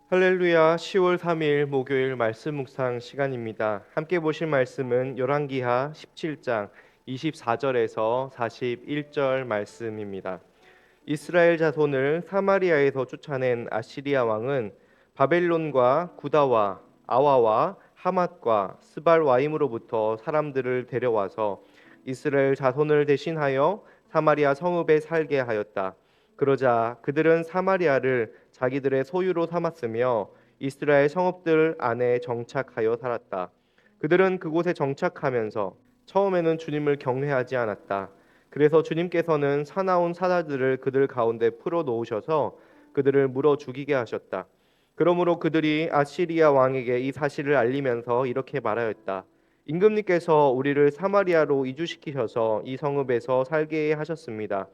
할렐루야. 10월 3일 목요일 말씀 묵상 시간입니다. 함께 보실 말씀은 열왕기하 17장 24절에서 41절 말씀입니다. 이스라엘 자손을 사마리아에서 쫓아낸 아시리아 왕은 바벨론과 구다와 아와와 하맛과 스발와임으로부터 사람들을 데려와서 이스라엘 자손을 대신하여 사마리아 성읍에 살게 하였다. 그러자 그들은 사마리아를 자기들의 소유로 삼았으며 이스라엘 성읍들 안에 정착하여 살았다. 그들은 그곳에 정착하면서 처음에는 주님을 경외하지 않았다. 그래서 주님께서는 사나운 사자들을 그들 가운데 풀어 놓으셔서 그들을 물어 죽이게 하셨다. 그러므로 그들이 아시리아 왕에게 이 사실을 알리면서 이렇게 말하였다. 임금님께서 우리를 사마리아로 이주시키셔서 이 성읍에서 살게 하셨습니다.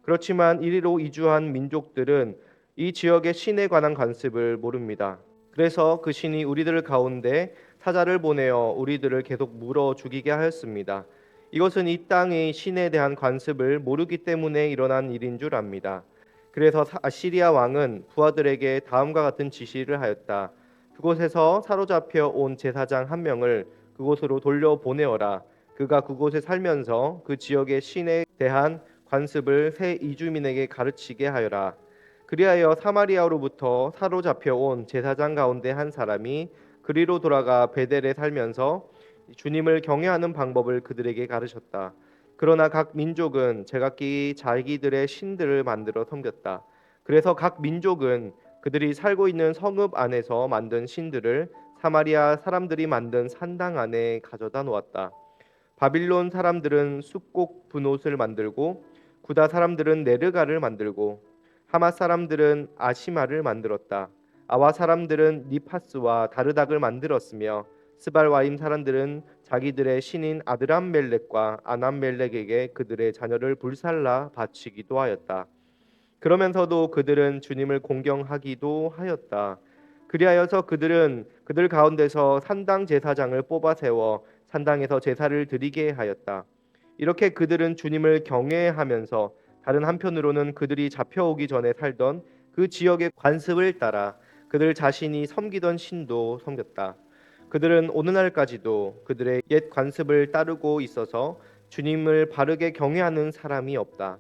그렇지만 이리로 이주한 민족들은 이 지역의 신에 관한 관습을 모릅니다. 그래서 그 신이 우리들 가운데 사자를 보내어 우리들을 계속 물어 죽이게 하였습니다. 이것은 이 땅의 신에 대한 관습을 모르기 때문에 일어난 일인 줄 압니다. 그래서 아시리아 왕은 부하들에게 다음과 같은 지시를 하였다. 그곳에서 사로잡혀 온 제사장 한 명을 그곳으로 돌려보내어라. 그가 그곳에 살면서 그 지역의 신에 대한 관습을 새 이주민에게 가르치게 하여라. 그리하여 사마리아로부터 사로잡혀 온 제사장 가운데 한 사람이 그리로 돌아가 베델에 살면서 주님을 경외하는 방법을 그들에게 가르쳤다. 그러나 각 민족은 제각기 자기들의 신들을 만들어 섬겼다. 그래서 각 민족은 그들이 살고 있는 성읍 안에서 만든 신들을 사마리아 사람들이 만든 산당 안에 가져다 놓았다. 바빌론 사람들은 숫곡 분옷을 만들고 구다 사람들은 네르가를 만들고 하맛 사람들은 아시마를 만들었다. 아와 사람들은 니파스와 다르닥을 만들었으며 스발와임 사람들은 자기들의 신인 아드람멜렉과 아남멜렉에게 그들의 자녀를 불살라 바치기도 하였다. 그러면서도 그들은 주님을 공경하기도 하였다. 그리하여서 그들은 그들 가운데서 산당 제사장을 뽑아 세워 산당에서 제사를 드리게 하였다. 이렇게 그들은 주님을 경외하면서 다른 한편으로는 그들이 잡혀오기 전에 살던 그 지역의 관습을 따라 그들 자신이 섬기던 신도 섬겼다. 그들은 오늘날까지도 그들의 옛 관습을 따르고 있어서 주님을 바르게 경외하는 사람이 없다.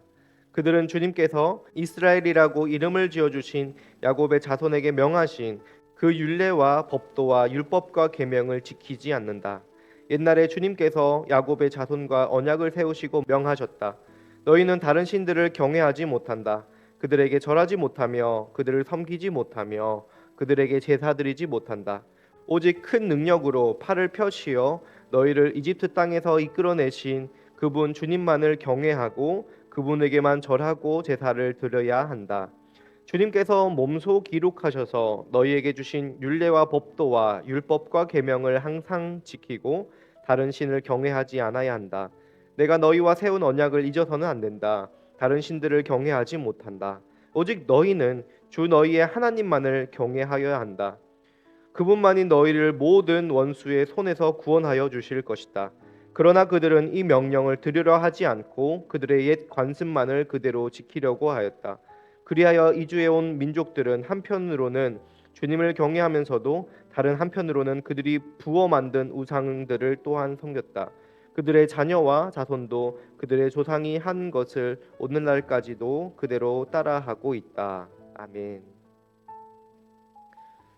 그들은 주님께서 이스라엘이라고 이름을 지어주신 야곱의 자손에게 명하신 그 율례와 법도와 율법과 계명을 지키지 않는다. 옛날에 주님께서 야곱의 자손과 언약을 세우시고 명하셨다. 너희는 다른 신들을 경외하지 못한다. 그들에게 절하지 못하며 그들을 섬기지 못하며 그들에게 제사드리지 못한다. 오직 큰 능력으로 팔을 펴시어 너희를 이집트 땅에서 이끌어내신 그분 주님만을 경외하고 그분에게만 절하고 제사를 드려야 한다. 주님께서 몸소 기록하셔서 너희에게 주신 율례와 법도와 율법과 계명을 항상 지키고 다른 신을 경외하지 않아야 한다. 내가 너희와 세운 언약을 잊어서는 안 된다. 다른 신들을 경외하지 못한다. 오직 너희는 주 너희의 하나님만을 경외하여야 한다. 그분만이 너희를 모든 원수의 손에서 구원하여 주실 것이다. 그러나 그들은 이 명령을 들으려 하지 않고 그들의 옛 관습만을 그대로 지키려고 하였다. 그리하여 이주해 온 민족들은 한편으로는 주님을 경외하면서도 다른 한편으로는 그들이 부어 만든 우상들을 또한 섬겼다. 그들의 자녀와 자손도 그들의 조상이 한 것을 오늘날까지도 그대로 따라하고 있다. 아멘.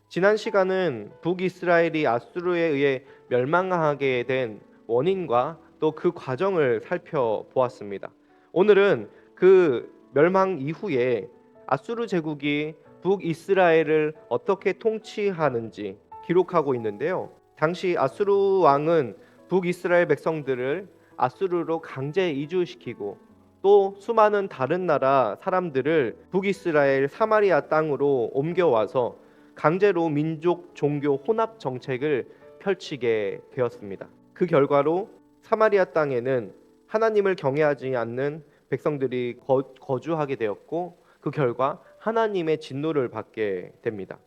지난 시간은 북이스라엘이 아수르에 의해 멸망하게 된 원인과 또 그 과정을 살펴보았습니다. 오늘은 그 멸망 이후에 아수르 제국이 북이스라엘을 어떻게 통치하는지 기록하고 있는데요. 당시 아수르 왕은 북이스라엘 백성들을 아수르로 강제 이주시키고 또 수많은 다른 나라 사람들을 북이스라엘 사마리아 땅으로 옮겨와서 강제로 민족 종교 혼합 정책을 펼치게 되었습니다. 그 결과로 사마리아 땅에는 하나님을 경외하지 않는 백성들이 거주하게 되었고 그 결과 하나님의 진노를 받게 됩니다.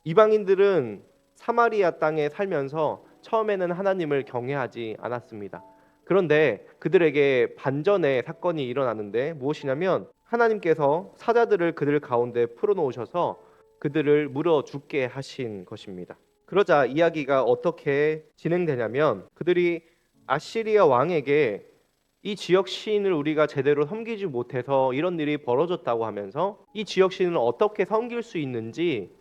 이방인들은 사마리아 땅에 살면서 처음에는 하나님을 경외하지 않았습니다. 그런데 그들에게 반전의 사건이 일어나는데 무엇이냐면 하나님께서 사자들을 그들 가운데 풀어놓으셔서 그들을 물어 죽게 하신 것입니다. 그러자 이야기가 어떻게 진행되냐면 그들이 아시리아 왕에게 이 지역 시인을 우리가 제대로 섬기지 못해서 이런 일이 벌어졌다고 하면서 이 지역 시인을 어떻게 섬길 수 있는지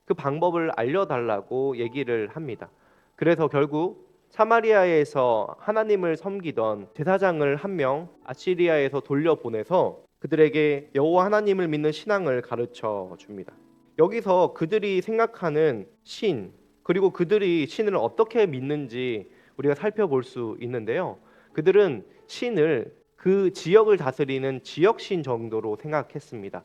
그 방법을 알려달라고 얘기를 합니다. 그래서 결국 사마리아에서 하나님을 섬기던 제사장을 한 명 아시리아에서 돌려보내서 그들에게 여호와 하나님을 믿는 신앙을 가르쳐 줍니다. 여기서 그들이 생각하는 신, 그리고 그들이 신을 어떻게 믿는지 우리가 살펴볼 수 있는데요. 그들은 신을 그 지역을 다스리는 지역신 정도로 생각했습니다.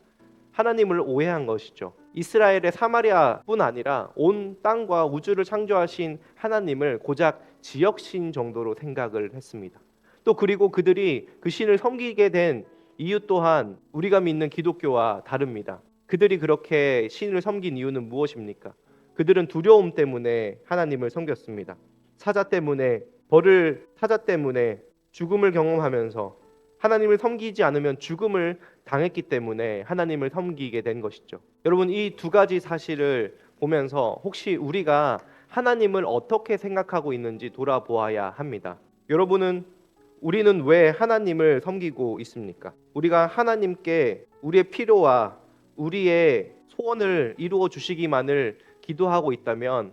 하나님을 오해한 것이죠. 이스라엘의 사마리아뿐 아니라 온 땅과 우주를 창조하신 하나님을 고작 지역신 정도로 생각을 했습니다. 또 그리고 그들이 그 신을 섬기게 된 이유 또한 우리가 믿는 기독교와 다릅니다. 그들이 그렇게 신을 섬긴 이유는 무엇입니까? 그들은 두려움 때문에 하나님을 섬겼습니다. 사자 때문에, 벌을 사자 때문에 죽음을 경험하면서 하나님을 섬기지 않으면 죽음을 당했기 때문에 하나님을 섬기게 된 것이죠. 여러분, 이 두 가지 사실을 보면서 혹시 우리가 하나님을 어떻게 생각하고 있는지 돌아보아야 합니다. 우리는 왜 하나님을 섬기고 있습니까? 우리가 하나님께 우리의 필요와 우리의 소원을 이루어 주시기만을 기도하고 있다면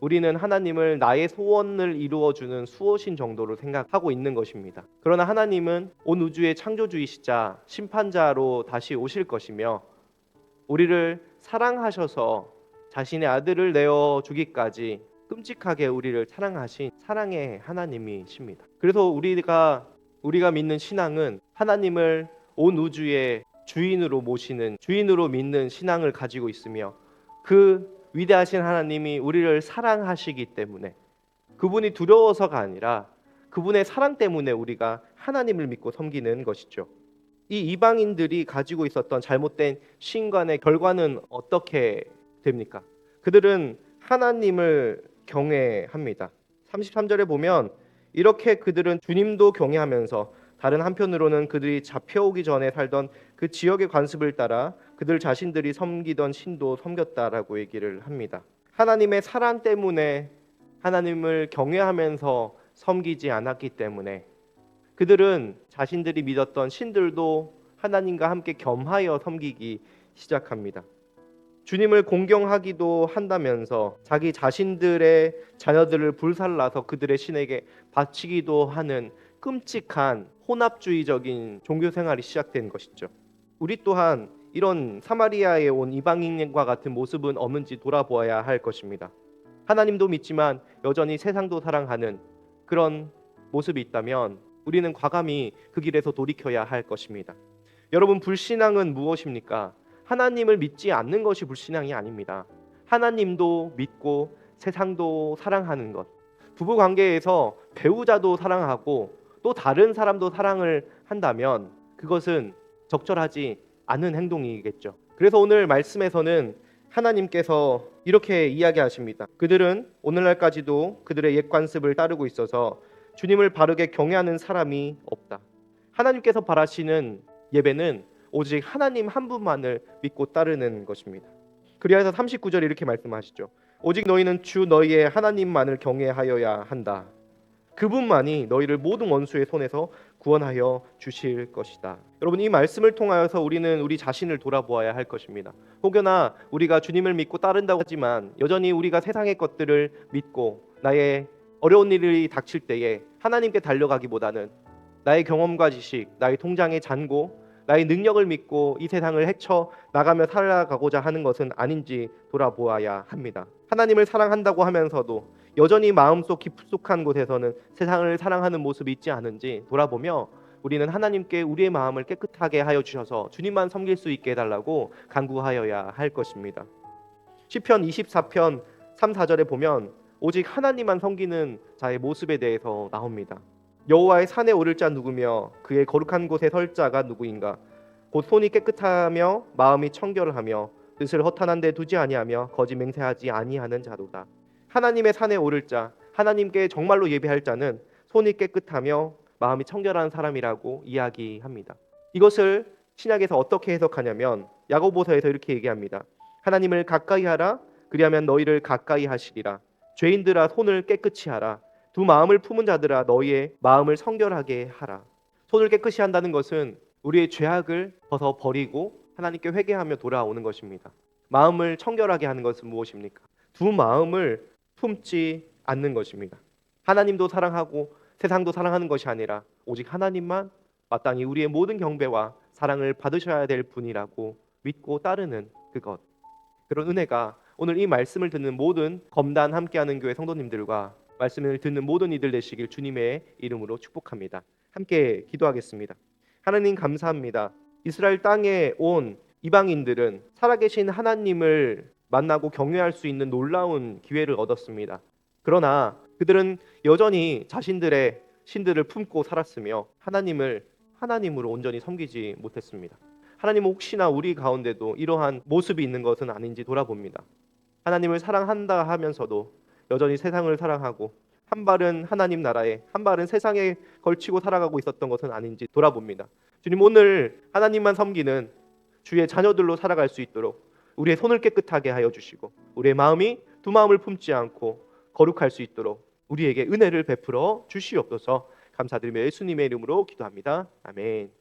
우리는 하나님을 나의 소원을 이루어주는 수호신 정도로 생각하고 있는 것입니다. 그러나 하나님은 온 우주의 창조주이시자 심판자로 다시 오실 것이며 우리를 사랑하셔서 자신의 아들을 내어주기까지 끔찍하게 우리를 사랑하신 사랑의 하나님이십니다. 그래서 우리가 믿는 신앙은 하나님을 온 우주의 주인으로 모시는, 주인으로 믿는 신앙을 가지고 있으며 그 위대하신 하나님이 우리를 사랑하시기 때문에, 그분이 두려워서가 아니라 그분의 사랑 때문에 우리가 하나님을 믿고 섬기는 것이죠. 이 이방인들이 가지고 있었던 잘못된 신관의 결과는 어떻게 됩니까? 그들은 하나님을 경외합니다. 33절에 보면 이렇게 그들은 주님도 경외하면서 다른 한편으로는 그들이 잡혀오기 전에 살던 그 지역의 관습을 따라 그들 자신들이 섬기던 신도 섬겼다라고 얘기를 합니다. 하나님의 사랑 때문에 하나님을 경외하면서 섬기지 않았기 때문에 그들은 자신들이 믿었던 신들도 하나님과 함께 겸하여 섬기기 시작합니다. 주님을 공경하기도 한다면서 자기 자신들의 자녀들을 불살라서 그들의 신에게 바치기도 하는 끔찍한 혼합주의적인 종교 생활이 시작된 것이죠. 우리 또한 이런 사마리아에 온 이방인과 같은 모습은 없는지 돌아보아야 할 것입니다. 하나님도 믿지만 여전히 세상도 사랑하는 그런 모습이 있다면 우리는 과감히 그 길에서 돌이켜야 할 것입니다. 여러분, 불신앙은 무엇입니까? 하나님을 믿지 않는 것이 불신앙이 아닙니다. 하나님도 믿고 세상도 사랑하는 것, 부부 관계에서 배우자도 사랑하고 또 다른 사람도 사랑을 한다면 그것은 적절하지 않은 행동이겠죠. 그래서 오늘 말씀에서는 하나님께서 이렇게 이야기하십니다. 그들은 오늘날까지도 그들의 옛 관습을 따르고 있어서 주님을 바르게 경외하는 사람이 없다. 하나님께서 바라시는 예배는 오직 하나님 한 분만을 믿고 따르는 것입니다. 그리하여서 39절에 이렇게 말씀하시죠. 오직 너희는 주 너희의 하나님만을 경외하여야 한다. 그분만이 너희를 모든 원수의 손에서 구원하여 주실 것이다. 여러분, 이 말씀을 통하여서 우리는 우리 자신을 돌아보아야 할 것입니다. 혹여나 우리가 주님을 믿고 따른다고 하지만 여전히 우리가 세상의 것들을 믿고 나의 어려운 일이 닥칠 때에 하나님께 달려가기보다는 나의 경험과 지식, 나의 통장의 잔고, 나의 능력을 믿고 이 세상을 헤쳐 나가며 살아가고자 하는 것은 아닌지 돌아보아야 합니다. 하나님을 사랑한다고 하면서도 여전히 마음속 깊숙한 곳에서는 세상을 사랑하는 모습이 있지 않은지 돌아보며 우리는 하나님께 우리의 마음을 깨끗하게 하여 주셔서 주님만 섬길 수 있게 해달라고 간구하여야 할 것입니다. 시편 24편 3, 4절에 보면 오직 하나님만 섬기는 자의 모습에 대해서 나옵니다. 여호와의 산에 오를 자 누구며 그의 거룩한 곳에 설 자가 누구인가? 곧 손이 깨끗하며 마음이 청결하며 뜻을 허탄한 데 두지 아니하며 거짓 맹세하지 아니하는 자도다. 하나님의 산에 오를 자, 하나님께 정말로 예배할 자는 손이 깨끗하며 마음이 청결한 사람이라고 이야기합니다. 이것을 신약에서 어떻게 해석하냐면 야고보서에서 이렇게 얘기합니다. 하나님을 가까이 하라. 그리하면 너희를 가까이 하시리라. 죄인들아 손을 깨끗이 하라. 두 마음을 품은 자들아 너희의 마음을 성결하게 하라. 손을 깨끗이 한다는 것은 우리의 죄악을 벗어 버리고 하나님께 회개하며 돌아오는 것입니다. 마음을 청결하게 하는 것은 무엇입니까? 두 마음을 품지 않는 것입니다. 하나님도 사랑하고 세상도 사랑하는 것이 아니라 오직 하나님만 마땅히 우리의 모든 경배와 사랑을 받으셔야 될 분이라고 믿고 따르는 그것. 그런 은혜가 오늘 이 말씀을 듣는 모든 검단 함께하는 교회 성도님들과 말씀을 듣는 모든 이들 되시길 주님의 이름으로 축복합니다. 함께 기도하겠습니다. 하나님 감사합니다. 이스라엘 땅에 온 이방인들은 살아계신 하나님을 만나고 경외할 수 있는 놀라운 기회를 얻었습니다. 그러나 그들은 여전히 자신들의 신들을 품고 살았으며 하나님을 하나님으로 온전히 섬기지 못했습니다. 하나님은 혹시나 우리 가운데도 이러한 모습이 있는 것은 아닌지 돌아봅니다. 하나님을 사랑한다 하면서도 여전히 세상을 사랑하고 한 발은 하나님 나라에 한 발은 세상에 걸치고 살아가고 있었던 것은 아닌지 돌아봅니다. 주님, 오늘 하나님만 섬기는 주의 자녀들로 살아갈 수 있도록 우리의 손을 깨끗하게 하여 주시고 우리의 마음이 두 마음을 품지 않고 거룩할 수 있도록 우리에게 은혜를 베풀어 주시옵소서. 감사드리며 예수님의 이름으로 기도합니다. 아멘.